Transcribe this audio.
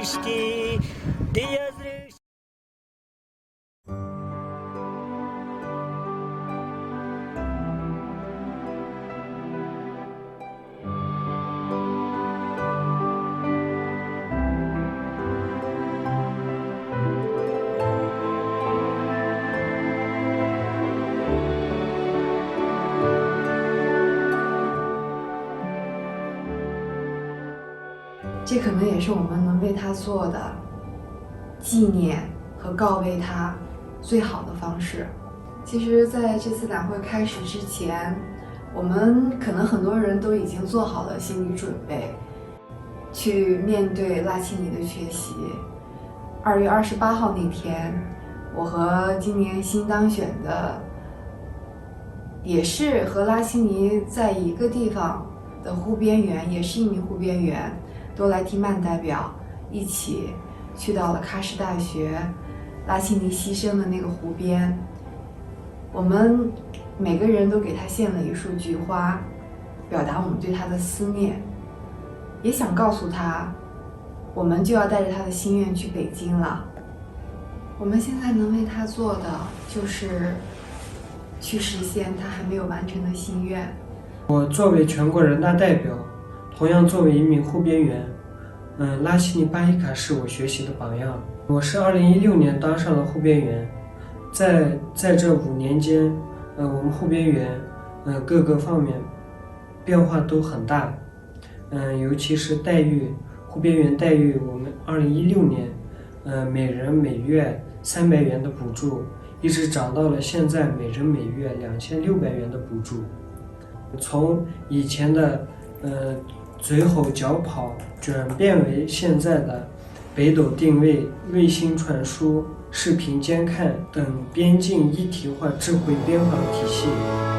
ilişki diye 这可能也是我们能为他做的纪念和告慰他最好的方式。其实在这次两会开始之前，我们可能很多人都已经做好了心理准备，去面对拉齐尼的缺席。2月28号那天，我和今年新当选的，也是和拉齐尼在一个地方的湖边员，也是一名湖边员，多莱提曼代表一起去到了喀什大学，拉齐尼牺牲的那个湖边。我们每个人都给他献了一束菊花，表达我们对他的思念，也想告诉他，我们就要带着他的心愿去北京了。我们现在能为他做的，就是去实现他还没有完成的心愿。我作为全国人大代表，同样作为一名湖边员，拉齐尼巴伊卡是我学习的榜样。我是2016年当上了湖边员，在这5年间，我们湖边员，各个方面变化都很大，尤其是待遇，湖边员待遇，我们2016年，每人每月300元的补助，一直涨到了现在每人每月2600元的补助。从以前的嘴吼脚跑转变为现在的北斗定位、卫星传输、视频监看等边境一体化智慧边防体系。